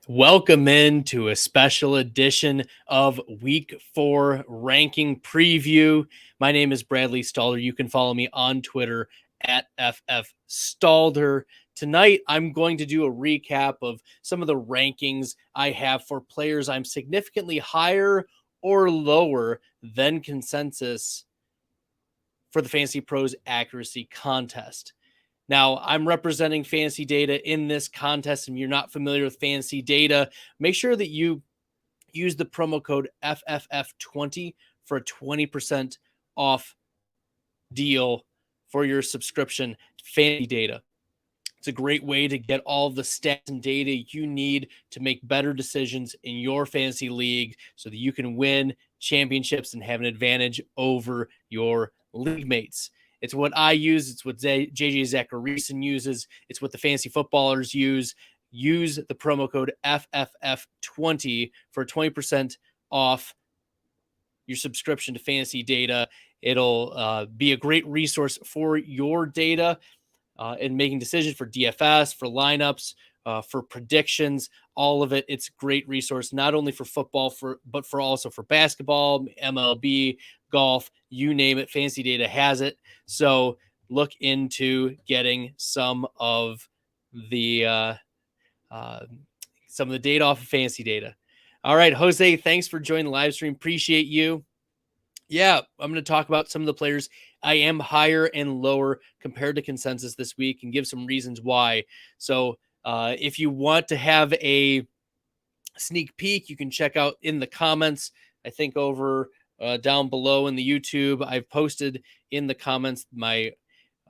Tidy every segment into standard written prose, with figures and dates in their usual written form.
Welcome in to a special edition of Week 4 ranking preview. My name is Bradley Stalder. You can follow me on Twitter at FFStalder. Tonight, I'm going to do a recap of some of the rankings I have for players I'm significantly higher or lower than consensus for the FantasyPros Accuracy Contest. Now, I'm representing fantasy data in this contest, and you're not familiar with fantasy data, make sure that you use the promo code FFF20 for a 20% off deal for your subscription to fantasy data. It's a great way to get all the stats and data you need to make better decisions in your fantasy league so that you can win championships and have an advantage over your league mates. It's what I use. It's what JJ Zacharyson uses. It's what the fantasy footballers use. Use the promo code FFF20 for 20% off your subscription to fantasy data. It'll be a great resource for your data and making decisions for DFS, for lineups, for predictions, all of it. It's a great resource, not only for football, but also for basketball, MLB, golf, you name it. Fantasy data has it. So look into getting some of the data off of fantasy data. All right, Jose, thanks for joining the live stream. Appreciate you. Yeah, I'm going to talk about some of the players I am higher and lower compared to consensus this week and give some reasons why. So if you want to have a sneak peek, you can check out in the comments. I think over down below in the YouTube, I've posted in the comments my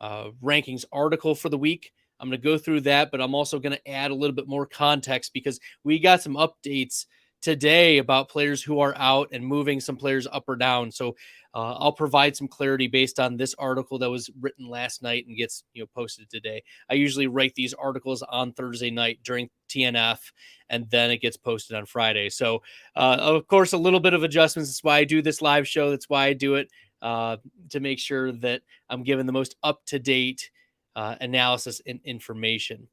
rankings article for the week. I'm going to go through that, but I'm also going to add a little bit more context because we got some updates today about players who are out and moving some players up or down. So I'll provide some clarity based on this article that was written last night and gets posted today. I usually write these articles on Thursday night during TNF, and then it gets posted on Friday. So of course, a little bit of adjustments. That's why I do this live show. That's why I do it, to make sure that I'm given the most up-to-date analysis and information.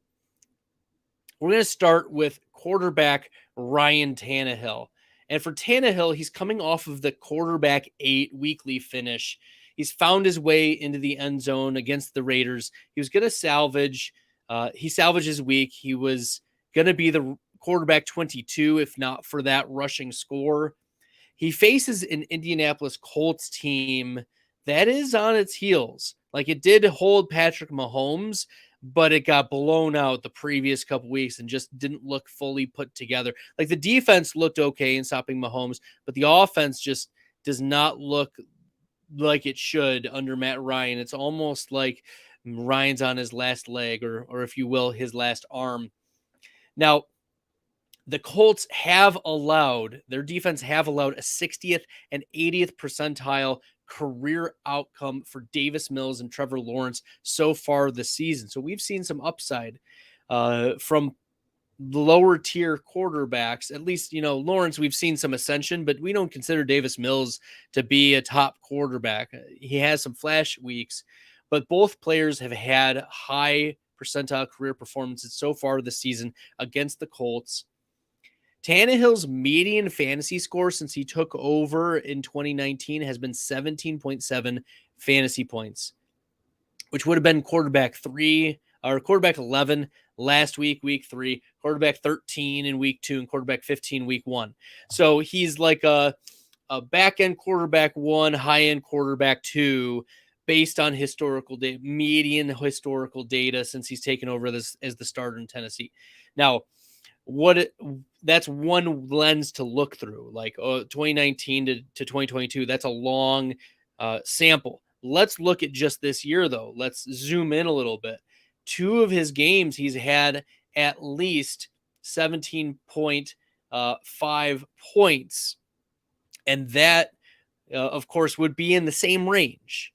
We're going to start with quarterback Ryan Tannehill. And for Tannehill, he's coming off of the quarterback 8 weekly finish. He's found his way into the end zone against the Raiders. He was going to salvage. He salvaged his week. He was going to be the quarterback 22, if not for that rushing score. He faces an Indianapolis Colts team that is on its heels. Like, it did hold Patrick Mahomes, but it got blown out the previous couple weeks and just didn't look fully put together. Like, the defense looked okay in stopping Mahomes, but the offense just does not look like it should under Matt Ryan. It's almost like Ryan's on his last leg, or if you will, his last arm. Now, the Colts their defense have allowed a 60th and 80th percentile career outcome for Davis Mills and Trevor Lawrence so far this season. So we've seen some upside from lower tier quarterbacks. At least, Lawrence, we've seen some ascension, but we don't consider Davis Mills to be a top quarterback. He has some flash weeks, but both players have had high percentile career performances so far this season against the Colts. Tannehill's median fantasy score since he took over in 2019 has been 17.7 fantasy points, which would have been quarterback 11 last week, week 3, quarterback 13 in week 2, and quarterback 15 week 1. So he's like a back-end quarterback 1, high-end quarterback 2, based on median historical data since he's taken over this as the starter in Tennessee. Now, that's one lens to look through, like 2019 to 2022. That's a long sample. Let's look at just this year, though. Let's zoom in a little bit. 2 of his games, he's had at least 17.5 points. And that, of course, would be in the same range.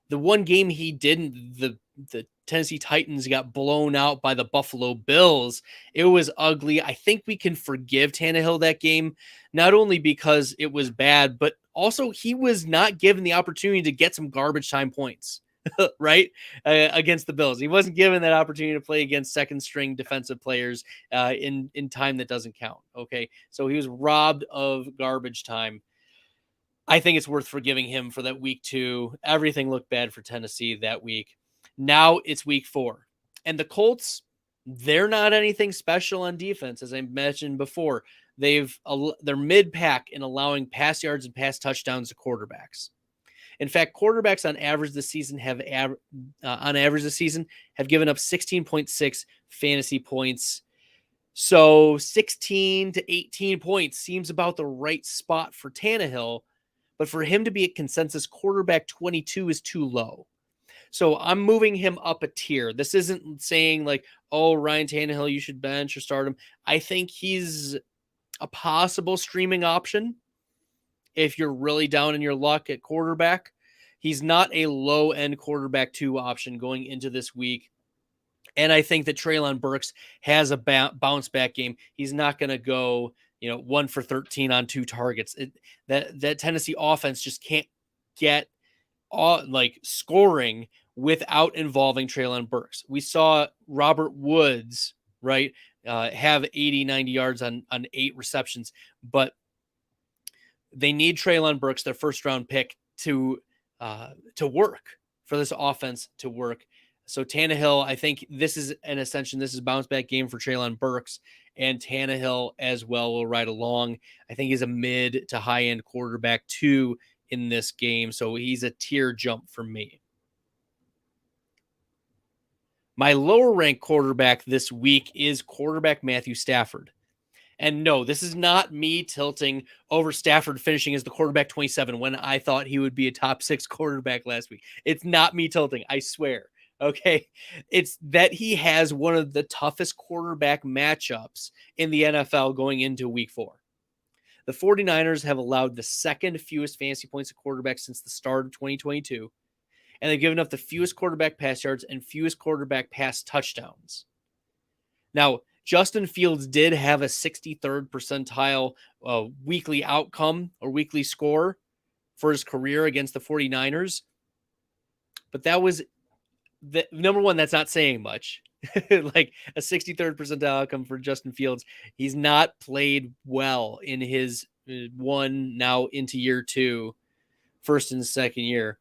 The one game he didn't, the Tennessee Titans got blown out by the Buffalo Bills. It was ugly. I think we can forgive Tannehill that game, not only because it was bad, but also he was not given the opportunity to get some garbage time points. right? Against the Bills. He wasn't given that opportunity to play against second string defensive players in time that doesn't count. Okay. So he was robbed of garbage time. I think it's worth forgiving him for that week 2. Everything looked bad for Tennessee that week. Now it's week 4. And the Colts, they're not anything special on defense, as I mentioned before. They're mid-pack in allowing pass yards and pass touchdowns to quarterbacks. In fact, quarterbacks on average this season have given up 16.6 fantasy points. So 16 to 18 points seems about the right spot for Tannehill. But for him to be a consensus quarterback 22 is too low. So I'm moving him up a tier. This isn't saying like, oh, Ryan Tannehill, you should bench or start him. I think he's a possible streaming option if you're really down in your luck at quarterback. He's not a low-end quarterback 2 option going into this week. And I think that Treylon Burks has a bounce back game. He's not going to go, 1 for 13 on 2 targets. That Tennessee offense just can't get scoring without involving Treylon Burks. We saw Robert Woods, right, have 80, 90 yards on 8 receptions, but they need Treylon Burks, their first round pick, to work, for this offense to work. So Tannehill, I think this is an ascension. This is a bounce back game for Treylon Burks, and Tannehill as well will ride along. I think he's a mid to high end quarterback 2 in this game. So he's a tier jump for me. My lower ranked quarterback this week is quarterback Matthew Stafford. And no, this is not me tilting over Stafford finishing as the quarterback 27 when I thought he would be a top 6 quarterback last week. It's not me tilting, I swear. Okay. It's that he has one of the toughest quarterback matchups in the NFL going into week 4. The 49ers have allowed the second fewest fantasy points to quarterbacks since the start of 2022. And they've given up the fewest quarterback pass yards and fewest quarterback pass touchdowns. Now, Justin Fields did have a 63rd percentile weekly outcome or weekly score for his career against the 49ers. But that was number one, that's not saying much. Like a 63rd percentile outcome for Justin Fields. He's not played well in his now into year 2, first and second year.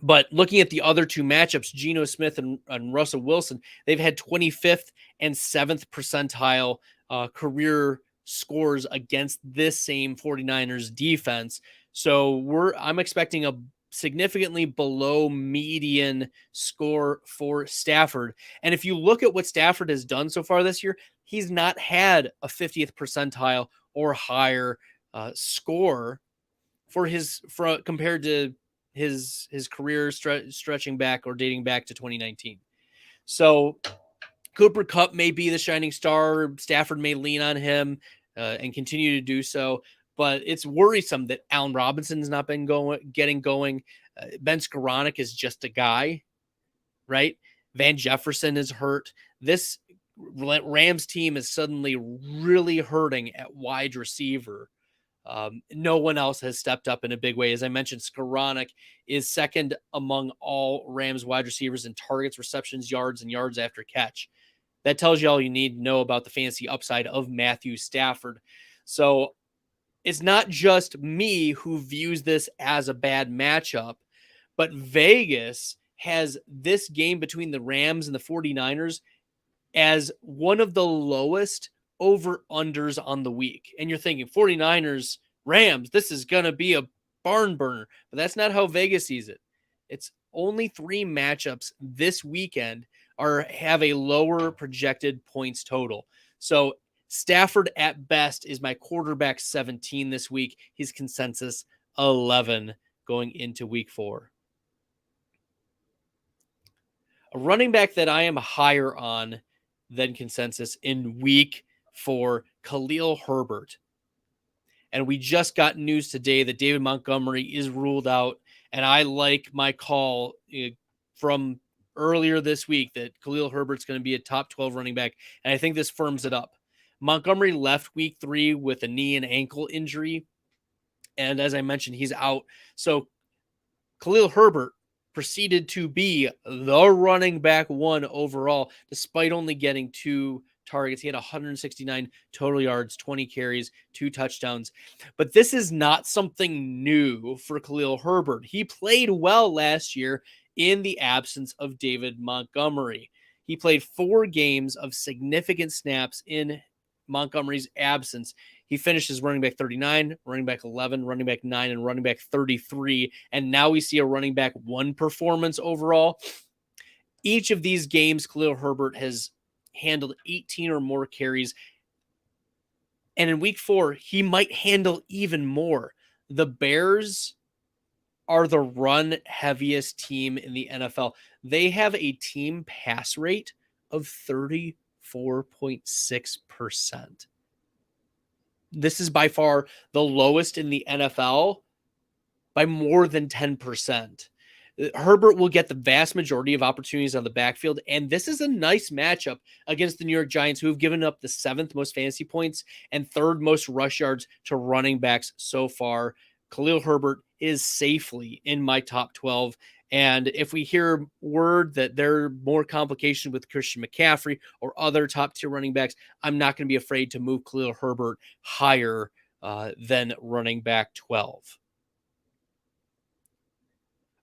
But looking at the other 2 matchups, Geno Smith and Russell Wilson, they've had 25th and 7th percentile career scores against this same 49ers defense. So I'm expecting a significantly below median score for Stafford. And if you look at what Stafford has done so far this year, he's not had a 50th percentile or higher score compared to his career stretching back or dating back to 2019. So Cooper Kupp may be the shining star. Stafford may lean on him and continue to do so. But it's worrisome that Allen Robinson has not been getting going. Ben Skoranek is just a guy, right? Van Jefferson is hurt. This Rams team is suddenly really hurting at wide receiver. No one else has stepped up in a big way. As I mentioned, Skoranek is second among all Rams wide receivers in targets, receptions, yards, and yards after catch. That tells you all you need to know about the fantasy upside of Matthew Stafford. So it's not just me who views this as a bad matchup, but Vegas has this game between the Rams and the 49ers as one of the lowest over-unders on the week. And you're thinking 49ers, Rams, this is going to be a barn burner. But that's not how Vegas sees it. It's only 3 matchups this weekend have a lower projected points total. So Stafford at best is my quarterback 17 this week. He's consensus 11 going into week 4. A running back that I am higher on than consensus in week 4, Khalil Herbert. And we just got news today that David Montgomery is ruled out. And I like my call from earlier this week that Khalil Herbert's going to be a top 12 running back. And I think this firms it up. Montgomery left week 3 with a knee and ankle injury. And as I mentioned, he's out. So Khalil Herbert proceeded to be the running back one overall, despite only getting 2 targets. He had 169 total yards, 20 carries, 2 touchdowns. But this is not something new for Khalil Herbert. He played well last year in the absence of David Montgomery. He played 4 games of significant snaps in Montgomery's absence. He finished as running back 39, running back 11, running back 9, and running back 33. And now we see a running back 1 performance overall. Each of these games, Khalil Herbert has handled 18 or more carries. And in week 4, he might handle even more. The Bears are the run heaviest team in the NFL. They have a team pass rate of 34.6%. This is by far the lowest in the NFL by more than 10%. Herbert will get the vast majority of opportunities on the backfield, and this is a nice matchup against the New York Giants, who have given up the 7th most fantasy points and 3rd most rush yards to running backs so far. Khalil Herbert is safely in my top 12. And if we hear word that there are more complications with Christian McCaffrey or other top tier running backs, I'm not going to be afraid to move Khalil Herbert higher than running back 12.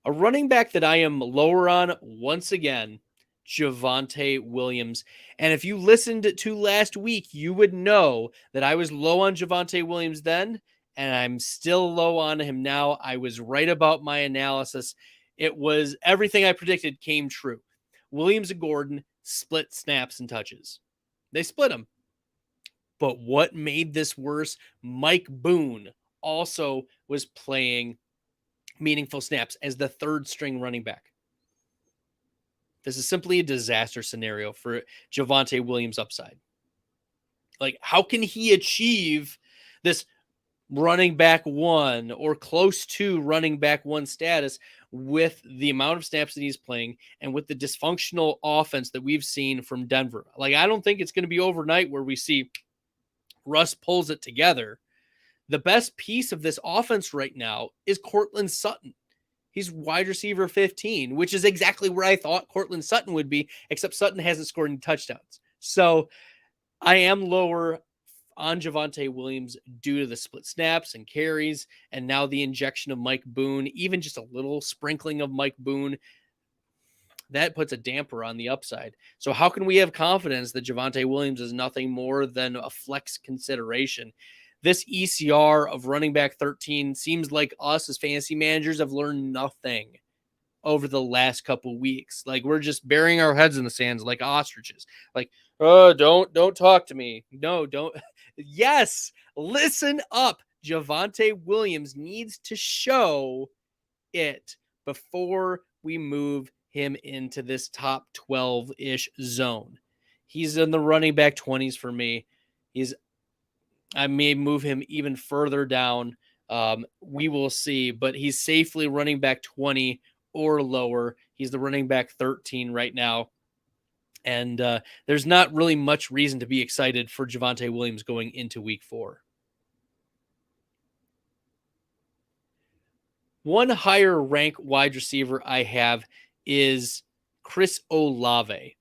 A running back that I am lower on, once again, Javonte Williams. And if you listened to last week, you would know that I was low on Javonte Williams then, and I'm still low on him now. I was right about my analysis. It was everything I predicted came true. Williams and Gordon split snaps and touches. They split them. But what made this worse? Mike Boone also was playing meaningful snaps as the 3rd string running back. This is simply a disaster scenario for Javonte Williams' upside. Like, how can he achieve this running back 1 or close to running back 1 status with the amount of snaps that he's playing and with the dysfunctional offense that we've seen from Denver? Like, I don't think it's going to be overnight where we see Russ pulls it together. The best piece of this offense right now is Courtland Sutton. He's wide receiver 15, which is exactly where I thought Courtland Sutton would be, except Sutton hasn't scored any touchdowns. So I am lower on Javonte Williams due to the split snaps and carries, and now the injection of Mike Boone, even just a little sprinkling of Mike Boone, that puts a damper on the upside. So how can we have confidence that Javonte Williams is nothing more than a flex consideration? This ECR of running back 13 seems like us as fantasy managers have learned nothing over the last couple weeks. Like, we're just burying our heads in the sands like ostriches. Like, oh, don't talk to me. No, don't. Yes, listen up. Javonte Williams needs to show it before we move him into this top 12-ish zone. He's in the running back 20s for me. I may move him even further down. We will see, but he's safely running back 20 or lower. He's the running back 13 right now. And there's not really much reason to be excited for Javonte Williams going into week 4. One higher rank wide receiver I have is Chris Olave.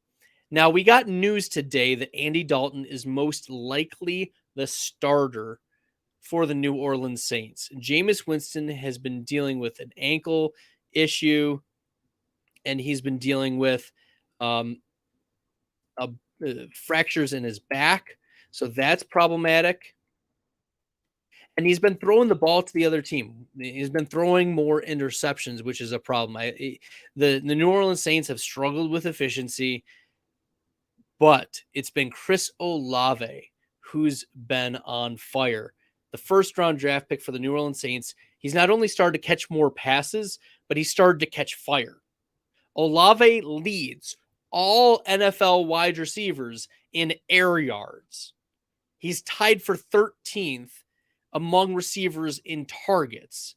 Now, we got news today that Andy Dalton is most likely the starter for the New Orleans Saints. Jameis Winston has been dealing with an ankle issue, and he's been dealing with fractures in his back, so that's problematic. And he's been throwing the ball to the other team. He's been throwing more interceptions, which is a problem. The New Orleans Saints have struggled with efficiency, but it's been Chris Olave who's been on fire. The 1st-round draft pick for the New Orleans Saints, he's not only started to catch more passes, but he started to catch fire. Olave leads all NFL wide receivers in air yards. He's tied for 13th among receivers in targets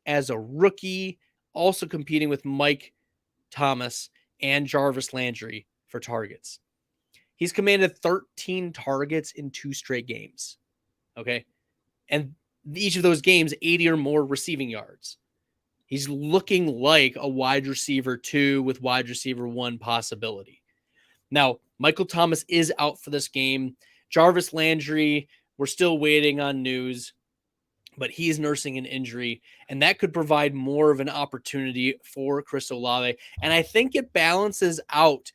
as a rookie, also competing with Mike Thomas and Jarvis Landry for targets. He's commanded 13 targets in 2 straight games. Okay. And each of those games, 80 or more receiving yards. He's looking like a wide receiver 2 with wide receiver 1 possibility. Now, Michael Thomas is out for this game. Jarvis Landry, we're still waiting on news, but he's nursing an injury, and that could provide more of an opportunity for Chris Olave. And I think it balances out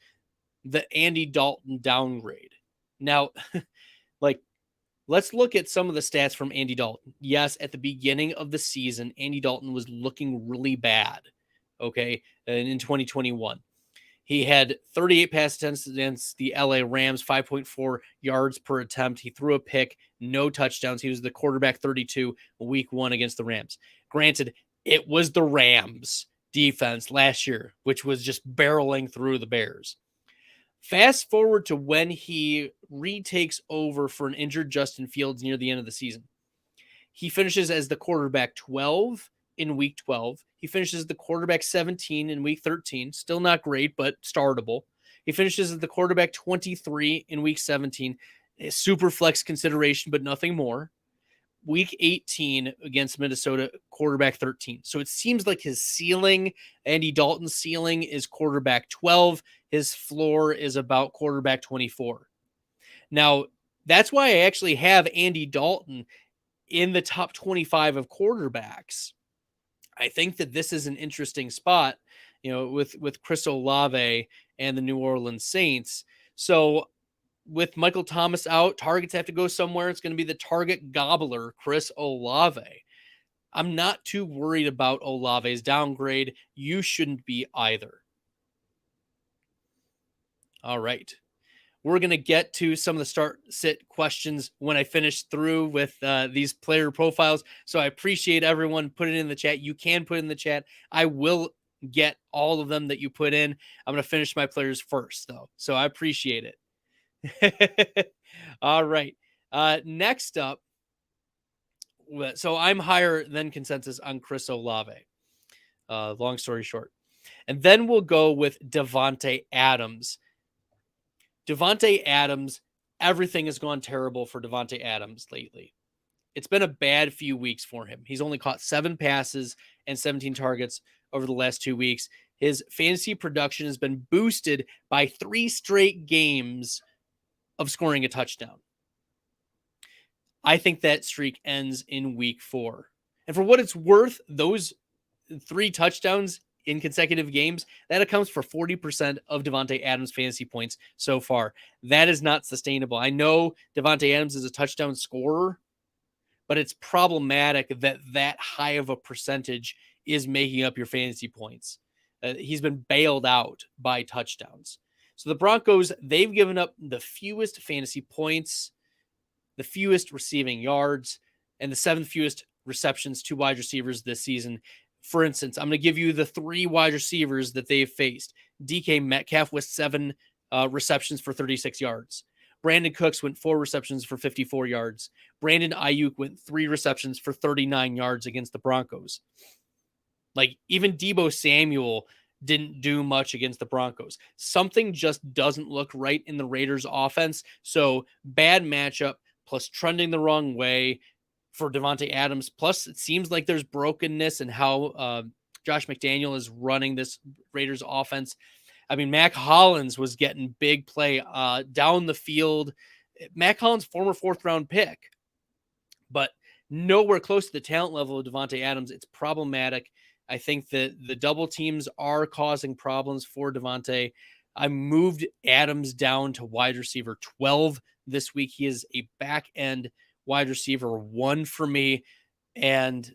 the Andy Dalton downgrade. Now, like, let's look at some of the stats from Andy Dalton. Yes, at the beginning of the season, Andy Dalton was looking really bad, okay, and in 2021. He had 38 pass attempts against the LA Rams, 5.4 yards per attempt. He threw a pick, no touchdowns. He was the quarterback 32 week 1 against the Rams. Granted, it was the Rams defense last year, which was just barreling through the Bears. Fast forward to when he retakes over for an injured Justin Fields near the end of the season. He finishes as the quarterback 12 in week 12. He finishes the quarterback 17 in week 13. Still not great, but startable. He finishes as the quarterback 23 in week 17. A super flex consideration, but nothing more. Week 18 against Minnesota, quarterback 13. So it seems like his ceiling, Andy Dalton's ceiling, is quarterback 12. His floor is about quarterback 24. Now, that's why I actually have Andy Dalton in the top 25 of quarterbacks. I think that this is an interesting spot, with Chris Olave and the New Orleans Saints. So with Michael Thomas out, targets have to go somewhere. It's going to be the target gobbler, Chris Olave. I'm not too worried about Olave's downgrade. You shouldn't be either. All right. We're going to get to some of the start-sit questions when I finish through with these player profiles. So I appreciate everyone putting it in the chat. You can put it in the chat. I will get all of them that you put in. I'm going to finish my players first, though. So I appreciate it. All right. Next up. So I'm higher than consensus on Chris Olave. Long story short. And then we'll go with Davante Adams. Davante Adams, everything has gone terrible for Davante Adams lately. It's been a bad few weeks for him. He's only caught 7 passes and 17 targets over the last 2 weeks. His fantasy production has been boosted by 3 straight games of scoring a touchdown. I think that streak ends in week 4. And for what it's worth, those 3 touchdowns in consecutive games, that accounts for 40% of Davante Adams' fantasy points so far. That is not sustainable. I know Davante Adams is a touchdown scorer, but it's problematic that high of a percentage is making up your fantasy points. He's been bailed out by touchdowns. So the Broncos, they've given up the fewest fantasy points, the fewest receiving yards, and the 7th fewest receptions to wide receivers this season. For instance, I'm going to give you the 3 wide receivers that they've faced. DK Metcalf with 7 receptions for 36 yards. Brandon Cooks went 4 receptions for 54 yards. Brandon Ayuk went 3 receptions for 39 yards against the Broncos. Like, even Deebo Samuel didn't do much against the Broncos. Something just doesn't look right in the Raiders offense. So bad matchup plus trending the wrong way for Davante Adams. Plus, it seems like there's brokenness in how Josh McDaniel is running this Raiders offense. I mean, Mac Hollins was getting big play down the field. Mac Hollins, former 4th-round pick, but nowhere close to the talent level of Davante Adams. It's problematic. I think that the double teams are causing problems for Davante. I moved Adams down to wide receiver 12 this week. He is a back-end wide receiver 1 for me, and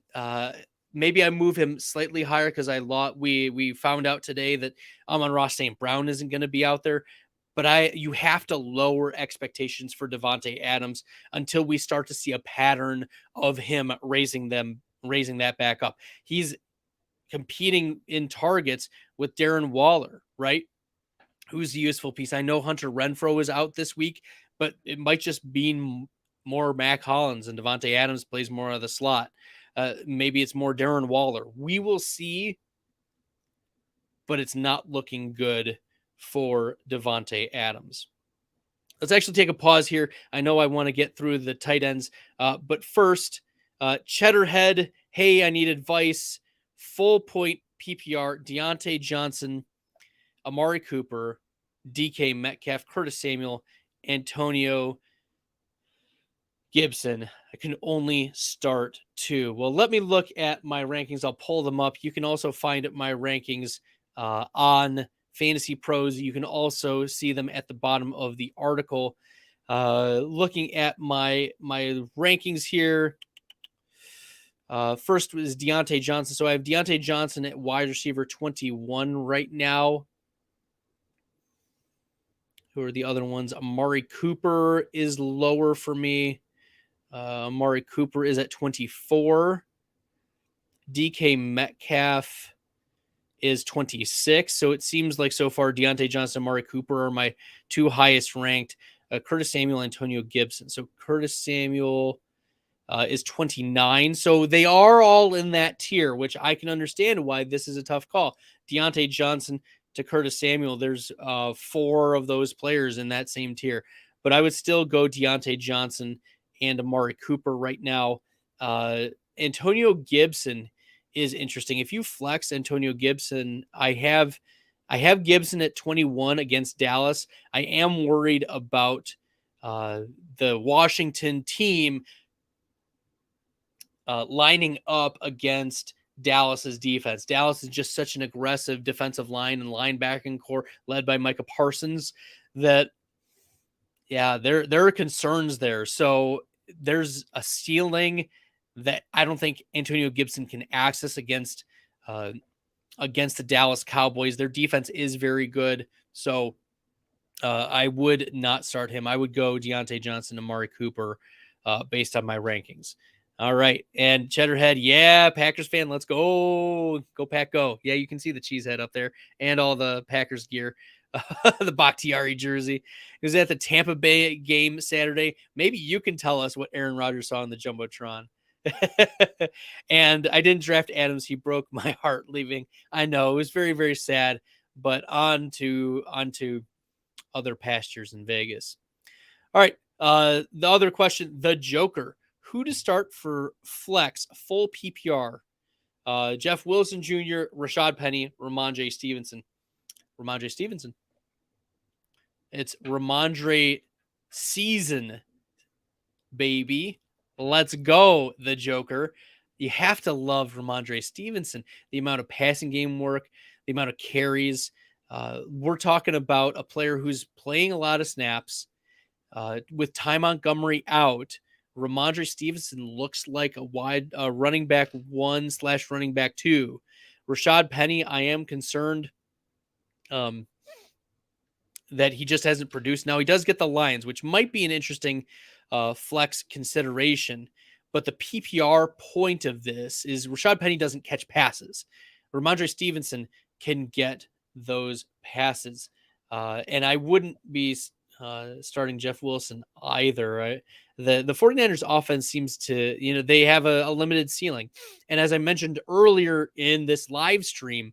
maybe I move him slightly higher because we found out today that Amon-Ra St. Brown isn't going to be out there. But you have to lower expectations for Davante Adams until we start to see a pattern of him raising that back up. He's competing in targets with Darren Waller, right? Who's the useful piece? I know Hunter Renfrow is out this week, but it might just be more Mac Hollins and Davante Adams plays more of the slot. Maybe it's more Darren Waller. We will see, but it's not looking good for Davante Adams. Let's actually take a pause here. I know I want to get through the tight ends, but first, Cheddarhead, hey, I need advice full point PPR, Deontay Johnson, Amari Cooper, DK Metcalf, Curtis Samuel, Antonio Gibson. I can only start 2. Well, let me look at my rankings. I'll pull them up. You can also find my rankings on Fantasy Pros. You can also see them at the bottom of the article. Looking at my rankings here. First was Deontay Johnson. So I have Deontay Johnson at wide receiver 21 right now. Who are the other ones? Amari Cooper is lower for me. Amari Cooper is at 24. DK Metcalf is 26. So it seems like so far Deontay Johnson and Amari Cooper are my 2 highest ranked. Curtis Samuel, Antonio Gibson. So Curtis Samuel is 29. So they are all in that tier, which I can understand why this is a tough call. Deontay Johnson to Curtis Samuel, there's 4 of those players in that same tier. But I would still go Deontay Johnson and Amari Cooper right now. Antonio Gibson is interesting. If you flex Antonio Gibson, I have Gibson at 21 against Dallas. I am worried about the Washington team lining up against Dallas's defense. Dallas is just such an aggressive defensive line and linebacking core led by Micah Parsons that, yeah, there are concerns there. So there's a ceiling that I don't think Antonio Gibson can access against the Dallas Cowboys. Their defense is very good. So I would not start him. I would go Deontay Johnson, Amari Cooper based on my rankings. All right. And Cheddarhead, yeah, Packers fan, let's go. Go Pack, go. Yeah, you can see the cheese head up there and all the Packers gear. The Bakhtiari jersey. It was at the Tampa Bay game Saturday. Maybe you can tell us what Aaron Rodgers saw on the Jumbotron. And I didn't draft Adams. He broke my heart leaving. I know it was very, very sad, but on to other pastures in Vegas. All right. The other question, the Joker. Who to start for flex full PPR? Jeff Wilson Jr., Rashad Penny, Ramondre Stevenson. Ramondre Stevenson. It's Ramondre season, baby. Let's go, the Joker. You have to love Ramondre Stevenson. The amount of passing game work, the amount of carries. We're talking about a player who's playing a lot of snaps. With Ty Montgomery out, Ramondre Stevenson looks like a wide running back 1/running back 2. Rashad Penny, I am concerned that he just hasn't produced. Now he does get the Lions, which might be an interesting flex consideration. But the PPR point of this is Rashad Penny doesn't catch passes. Ramondre Stevenson can get those passes. And I wouldn't be starting Jeff Wilson either. Right? The 49ers offense seems to, they have a limited ceiling. And as I mentioned earlier in this live stream,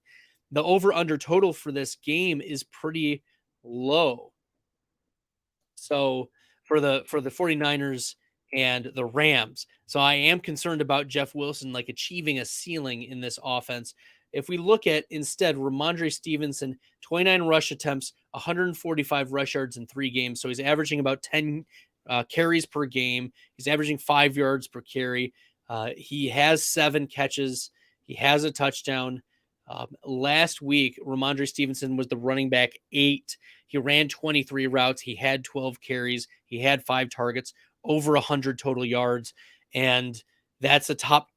the over-under total for this game is pretty low. So for the 49ers and the Rams. So I am concerned about Jeff Wilson achieving a ceiling in this offense. If we look at instead Ramondre Stevenson, 29 rush attempts, 145 rush yards in 3 games. So he's averaging about 10 carries per game. He's averaging 5 yards per carry. He has 7 catches. He has a touchdown. Last week, Ramondre Stevenson was the running back 8. He ran 23 routes. He had 12 carries. He had 5 targets, over 100 total yards. And that's a top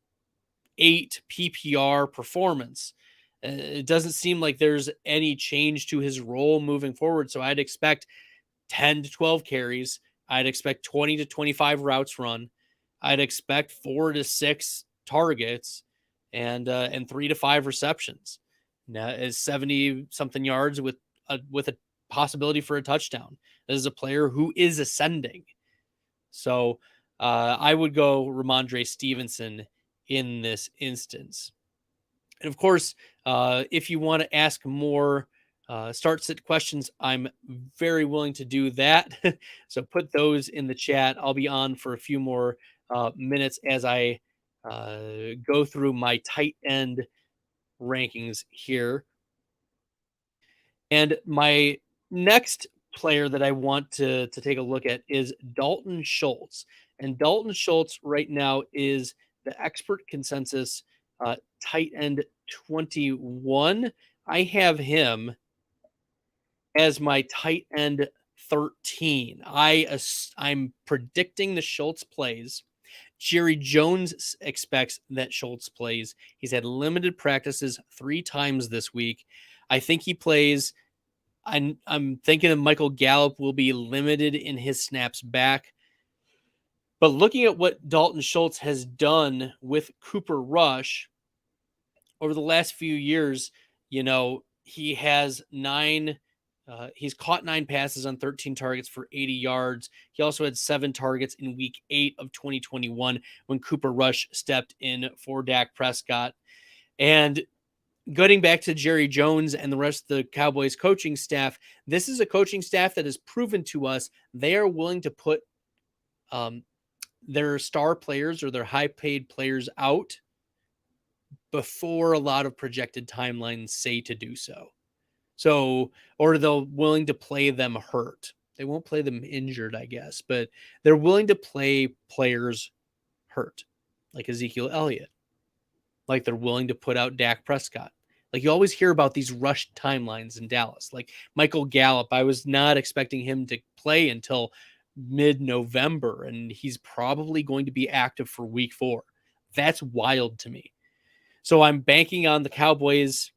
8 PPR performance. It doesn't seem like there's any change to his role moving forward. So I'd expect 10 to 12 carries. I'd expect 20 to 25 routes run. I'd expect 4 to 6 targets and 3 to 5 receptions. Now is 70 something yards with a possibility for a touchdown. This is a player who is ascending. So I would go Ramondre Stevenson in this instance. And of course, if you want to ask more start-sit questions, I'm very willing to do that. So put those in the chat. I'll be on for a few more minutes as I go through my tight end rankings here. And my next player that I want to take a look at is Dalton Schultz. And Dalton Schultz right now is the expert consensus tight end 21. I have him as my tight end 13. I'm predicting the Schultz plays. Jerry Jones expects that Schultz plays. He's had limited practices 3 times this week. I think he plays. I'm thinking that Michael Gallup will be limited in his snaps back. But looking at what Dalton Schultz has done with Cooper Rush over the last few years, he has he's caught 9 passes on 13 targets for 80 yards. He also had 7 targets in week 8 of 2021 when Cooper Rush stepped in for Dak Prescott. And getting back to Jerry Jones and the rest of the Cowboys coaching staff, this is a coaching staff that has proven to us they are willing to put their star players or their high-paid players out before a lot of projected timelines say to do so. Or they're willing to play them hurt. They won't play them injured, I guess, but they're willing to play players hurt, like Ezekiel Elliott. Like they're willing to put out Dak Prescott. Like you always hear about these rushed timelines in Dallas. Like Michael Gallup, I was not expecting him to play until mid-November, and he's probably going to be active for week 4. That's wild to me. So I'm banking on the Cowboys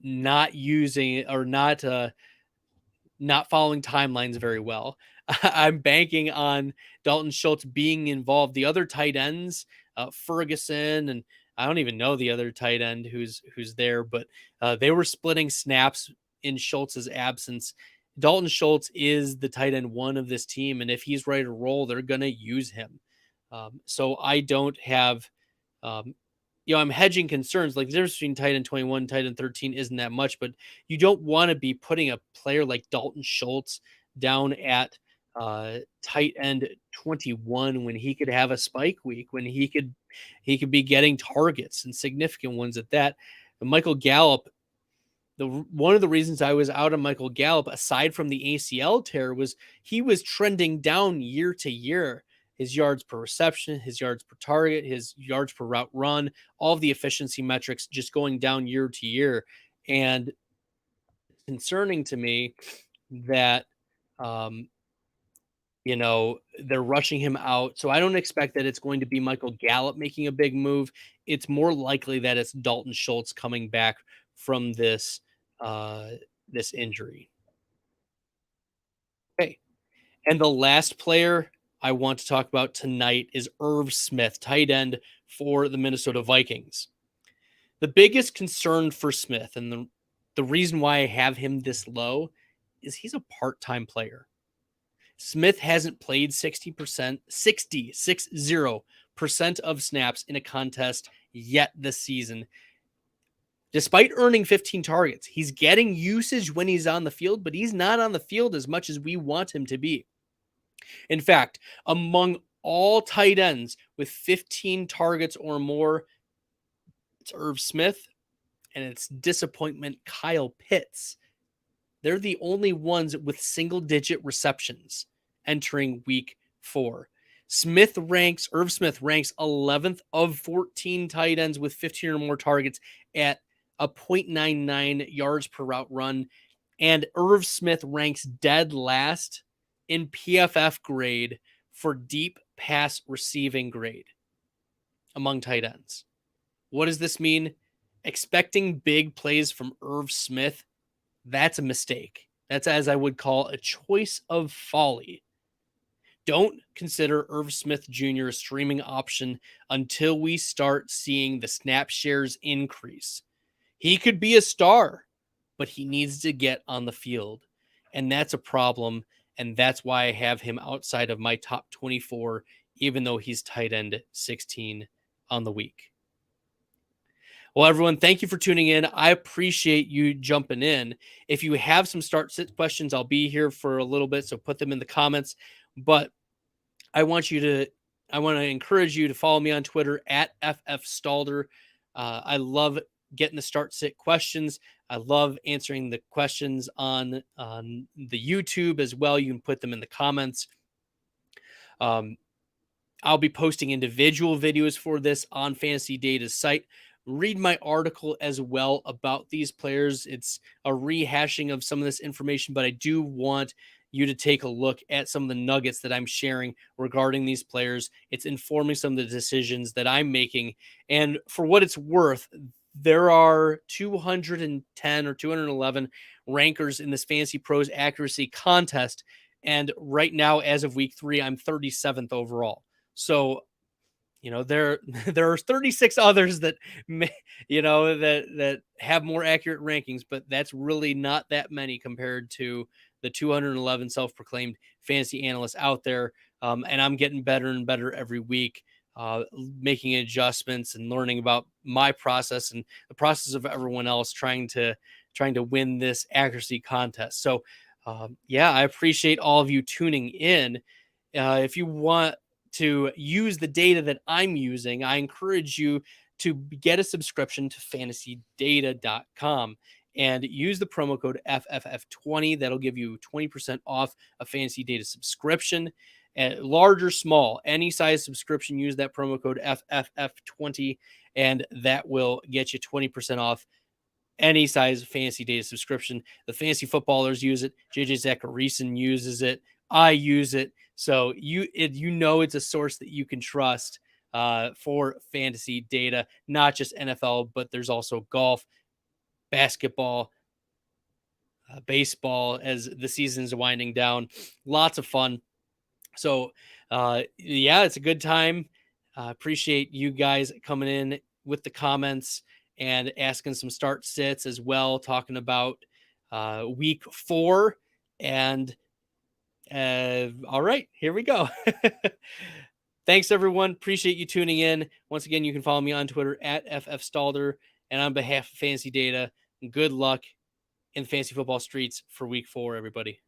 not using or not following timelines very well. I'm banking on Dalton Schultz being involved. The other tight ends, Ferguson, and I don't even know the other tight end who's there, but they were splitting snaps in Schultz's absence. Dalton Schultz is the tight end 1 of this team, and if he's ready to roll, they're going to use him. So I don't have, I'm hedging concerns. Like the difference between tight end 21 and tight end 13 isn't that much, but you don't want to be putting a player like Dalton Schultz down at tight end 21 when he could have a spike week, when he could be getting targets and significant ones at that. And Michael Gallup, one of the reasons I was out on Michael Gallup, aside from the ACL tear, was he was trending down year to year. His yards per reception, his yards per target, his yards per route run, all of the efficiency metrics just going down year to year. And it's concerning to me that, they're rushing him out. So I don't expect that it's going to be Michael Gallup making a big move. It's more likely that it's Dalton Schultz coming back from this injury. Okay. And the last player I want to talk about tonight is Irv Smith, tight end for the Minnesota Vikings. The biggest concern for Smith, and the reason why I have him this low, is he's a part-time player. Smith hasn't played 60% of snaps in a contest yet this season. Despite earning 15 targets, he's getting usage when he's on the field, but he's not on the field as much as we want him to be. In fact, among all tight ends with 15 targets or more, it's Irv Smith and it's disappointment Kyle Pitts. They're the only ones with single-digit receptions entering week 4. Irv Smith ranks 11th of 14 tight ends with 15 or more targets at a 0.99 yards per route run. And Irv Smith ranks dead last in PFF grade for deep pass receiving grade among tight ends. What does this mean? Expecting big plays from Irv Smith, that's a mistake. That's, as I would call, a choice of folly. Don't consider Irv Smith Jr. a streaming option until we start seeing the snap shares increase. He could be a star, but he needs to get on the field. And that's a problem. And that's why I have him outside of my top 24, even though he's tight end 16 on the week. Well, everyone, thank you for tuning in. I appreciate you jumping in. If you have some start-sit questions, I'll be here for a little bit, so put them in the comments. But I want to encourage you to follow me on Twitter at FFStalder. I love getting the start sit questions. I love answering the questions on the YouTube as well. You can put them in the comments. I'll be posting individual videos for this on Fantasy Data's site. Read my article as well about these players. It's a rehashing of some of this information, but I do want you to take a look at some of the nuggets that I'm sharing regarding these players. It's informing some of the decisions that I'm making. And for what it's worth, there are 210 or 211 rankers in this Fantasy Pros Accuracy Contest. And right now, as of week 3, I'm 37th overall. So, there are 36 others that that have more accurate rankings, but that's really not that many compared to the 211 self-proclaimed fantasy analysts out there. And I'm getting better and better every week, making adjustments and learning about my process and the process of everyone else trying to win this accuracy contest. So, I appreciate all of you tuning in. If you want to use the data that I'm using, I encourage you to get a subscription to fantasydata.com and use the promo code FFF20. That'll give you 20% off a Fantasy Data subscription. Large or small, any size subscription, use that promo code FFF20, and that will get you 20% off any size Fantasy Data subscription. The fantasy footballers use it. JJ Zachariason uses it. I use it. So it's a source that you can trust for fantasy data, not just NFL, but there's also golf, basketball, baseball as the season's winding down. Lots of fun. So, it's a good time. Appreciate you guys coming in with the comments and asking some start sits as well, talking about week 4. And all right, here we go. Thanks, everyone. Appreciate you tuning in. Once again, you can follow me on Twitter at FFStalder. And on behalf of Fantasy Data, good luck in the fantasy football streets for week 4, everybody.